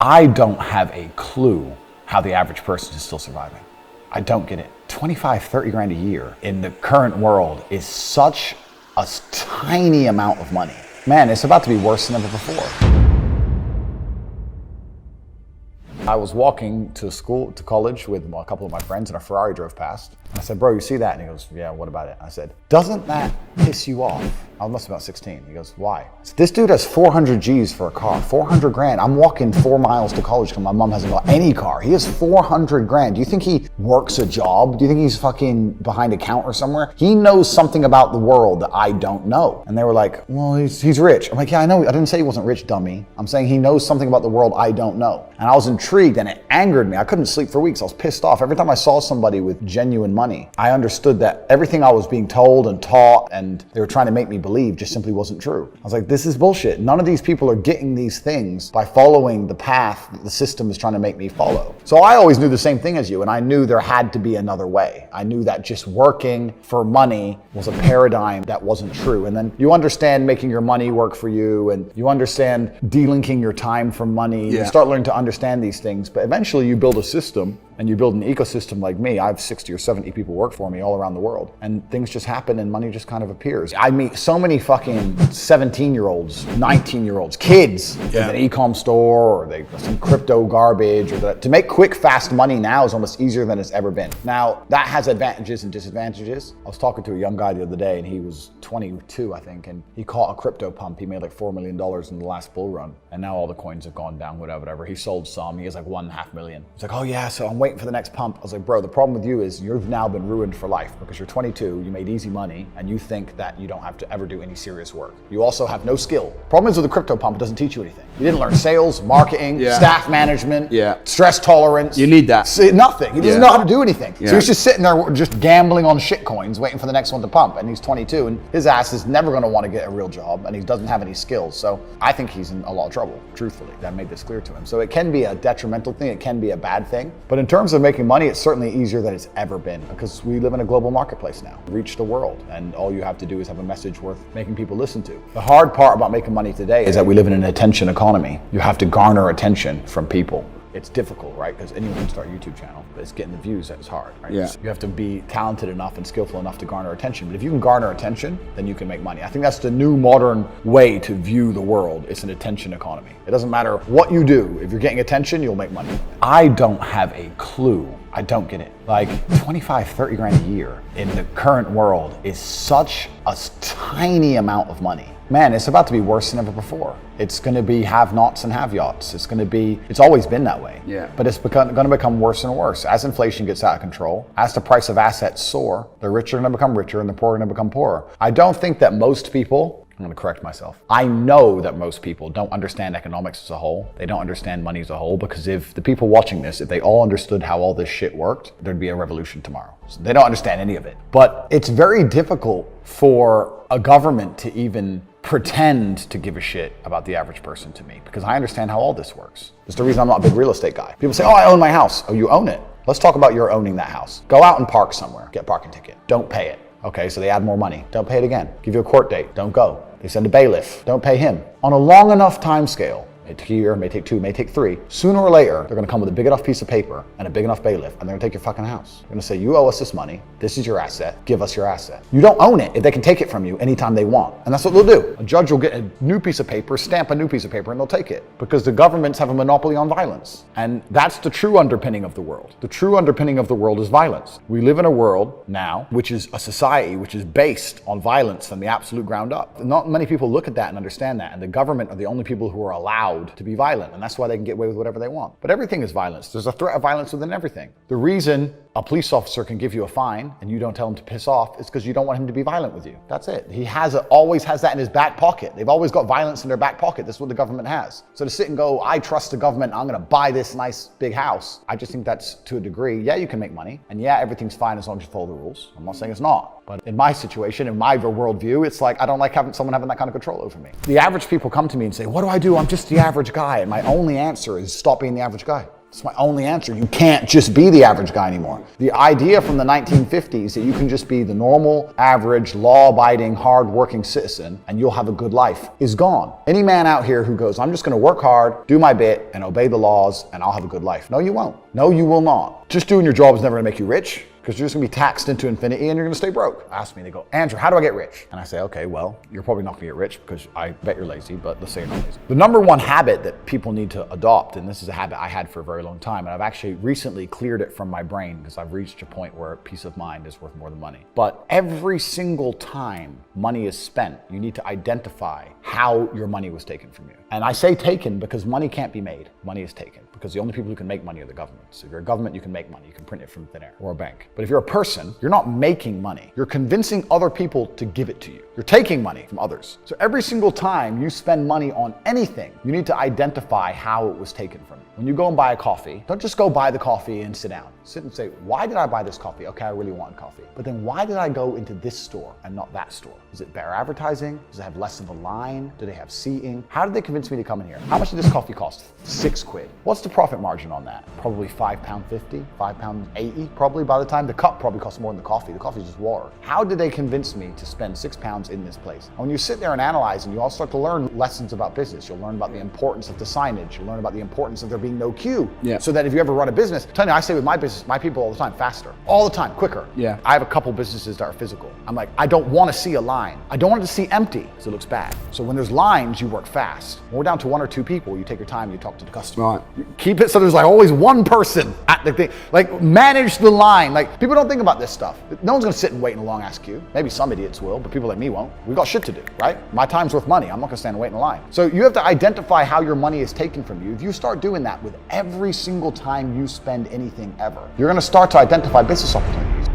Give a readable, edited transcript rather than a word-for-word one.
I don't have a clue how the average person is still surviving. I don't get it. 25, 30 grand a year in the current world is such a tiny amount of money. Man, it's about to be worse than ever before. I was walking to college with a couple of my friends, and a Ferrari drove past. And I said, bro, you see that? And he goes, yeah, what about it? I said, doesn't that piss you off? I was about 16. He goes, why? I said, this dude has 400 G's for a car, 400 grand. I'm walking 4 miles to college because my mom hasn't got any car. He has 400 grand. Do you think he works a job? Do you think he's fucking behind a counter somewhere? He knows something about the world that I don't know. And they were like, well, he's rich. I'm like, yeah, I know. I didn't say he wasn't rich, dummy. I'm saying he knows something about the world I don't know. And I was intrigued, and it angered me. I couldn't sleep for weeks. I was pissed off. Every time I saw somebody with genuine money, I understood that everything I was being told and taught and they were trying to make me believe just simply wasn't true. I was like, this is bullshit. None of these people are getting these things by following the path that the system is trying to make me follow. So I always knew the same thing as you, and I knew there had to be another way. I knew that just working for money was a paradigm that wasn't true. And then you understand making your money work for you, and you understand delinking your time from money. Yeah. You start learning to understand these things, but eventually you build a system and you build an ecosystem like me. I have 60 or 70 people work for me all around the world, and things just happen and money just kind of appears. I meet so many fucking 17-year-olds, 19-year-olds, kids with an e-com store, or some crypto garbage, or to make quick, fast money now is almost easier than it's ever been. Now, that has advantages and disadvantages. I was talking to a young guy the other day, and he was 22, I think, and he caught a crypto pump. He made like $4 million in the last bull run, and now all the coins have gone down, whatever. He sold some. He has like 1.5 million. He's like, oh yeah, so I'm waiting for the next pump. I was like, bro, the problem with you is you've now been ruined for life because you're 22, you made easy money, and you think that you don't have to ever do any serious work. You also have no skill. Problem is with the crypto pump, it doesn't teach you anything. You didn't learn sales, marketing, staff management, stress tolerance. You need that. Nothing. He doesn't know how to do anything. So he's just sitting there just gambling on shit coins, waiting for the next one to pump, and he's 22, and his ass is never going to want to get a real job, and he doesn't have any skills. So I think he's in a lot of trouble, truthfully. I made this clear to him. So it can be a detrimental thing, it can be a bad thing, but in terms of making money, it's certainly easier than it's ever been because we live in a global marketplace now. Reach the world, and all you have to do is have a message worth making people listen to. The hard part about making money today is that we live in an attention economy. You have to garner attention from people. It's difficult, right? Because anyone can start a YouTube channel, but it's getting the views that's hard, right? Yeah. So you have to be talented enough and skillful enough to garner attention. But if you can garner attention, then you can make money. I think that's the new modern way to view the world. It's an attention economy. It doesn't matter what you do. If you're getting attention, you'll make money. I don't have a clue. I don't get it. Like 25, 30 grand a year in the current world is such a tiny amount of money. Man, it's about to be worse than ever before. It's going to be have-nots and have-yachts. It's always been that way. Yeah. But it's going to become worse and worse. As inflation gets out of control, as the price of assets soar, the rich are going to become richer and the poor are going to become poorer. I don't think that most people, I'm going to correct myself. I know that most people don't understand economics as a whole. They don't understand money as a whole, because if the people watching this, if they all understood how all this shit worked, there'd be a revolution tomorrow. So they don't understand any of it. But it's very difficult for a government to even pretend to give a shit about the average person to me, because I understand how all this works. That's the reason I'm not a big real estate guy. People say, oh, I own my house. Oh, you own it. Let's talk about your owning that house. Go out and park somewhere, get a parking ticket. Don't pay it. Okay, so they add more money. Don't pay it again. Give you a court date. Don't go. They send a bailiff. Don't pay him. On a long enough time scale, it may take a year, may take 2, may take 3. Sooner or later, they're gonna come with a big enough piece of paper and a big enough bailiff, and they're gonna take your fucking house. They're gonna say, you owe us this money. This is your asset. Give us your asset. You don't own it if they can take it from you anytime they want. And that's what they'll do. A judge will get a new piece of paper, stamp a new piece of paper, and they'll take it, because the governments have a monopoly on violence. And that's the true underpinning of the world. The true underpinning of the world is violence. We live in a world now, which is a society which is based on violence from the absolute ground up. Not many people look at that and understand that, and the government are the only people who are allowed to be violent. And that's why they can get away with whatever they want. But everything is violence. There's a threat of violence within everything. The reason a police officer can give you a fine and you don't tell him to piss off is because you don't want him to be violent with you. That's it. He always has that in his back pocket. They've always got violence in their back pocket. That's what the government has. So to sit and go, I trust the government, I'm going to buy this nice big house, I just think that's, to a degree, yeah, you can make money. And yeah, everything's fine as long as you follow the rules. I'm not saying it's not. But in my situation, in my worldview, it's like I don't like someone having that kind of control over me. The average people come to me and say, what do I do? I'm just the average guy. And my only answer is stop being the average guy. It's my only answer. You can't just be the average guy anymore. The idea from the 1950s that you can just be the normal, average, law-abiding, hard-working citizen and you'll have a good life is gone. Any man out here who goes, I'm just gonna work hard, do my bit, and obey the laws, and I'll have a good life. No, you won't. No, you will not. Just doing your job is never gonna make you rich, because you're just gonna be taxed into infinity and you're gonna stay broke. Ask me, they go, Andrew, how do I get rich? And I say, okay, well, you're probably not gonna get rich because I bet you're lazy, but let's say you're not lazy. The number one habit that people need to adopt, and this is a habit I had for a very long time, and I've actually recently cleared it from my brain because I've reached a point where peace of mind is worth more than money. But every single time money is spent, you need to identify how your money was taken from you. And I say taken because money can't be made. Money is taken because the only people who can make money are the government. So if you're a government, you can make money. You can print it from thin air, or a bank. But if you're a person, you're not making money. You're convincing other people to give it to you. You're taking money from others. So every single time you spend money on anything, you need to identify how it was taken from you. When you go and buy a coffee, don't just go buy the coffee and sit down. Sit and say, why did I buy this coffee? Okay, I really wanted coffee. But then why did I go into this store and not that store? Is it better advertising? Does it have less of a line? Do they have seating? How did they convince me to come in here? How much did this coffee cost? £6. What's the profit margin on that? Probably £5.50, £5.80 probably by the time. The cup probably costs more than the coffee. The coffee is just water. How did they convince me to spend £6 in this place? And when you sit there and analyze, and you all start to learn lessons about business, you'll learn about the importance of the signage. You'll learn about the importance of there being no queue. Yeah. So that if you ever run a business, I'm telling you, I say with my business, my people all the time, faster, all the time, quicker. Yeah. I have a couple businesses that are physical. I'm like, I don't want to see a line. I don't want it to see empty because it looks bad. So when there's lines, you work fast. When we're down to 1 or 2 people, you take your time, you talk to the customer. Right. You keep it so there's like always one person at the thing. Like manage the line. Like people don't think about this stuff. No one's gonna sit and wait in a long ass queue. Maybe some idiots will, but people like me won't. We've got shit to do, right? My time's worth money. I'm not gonna stand and wait in a line. So you have to identify how your money is taken from you. If you start doing that with every single time you spend anything ever, you're gonna start to identify business opportunities.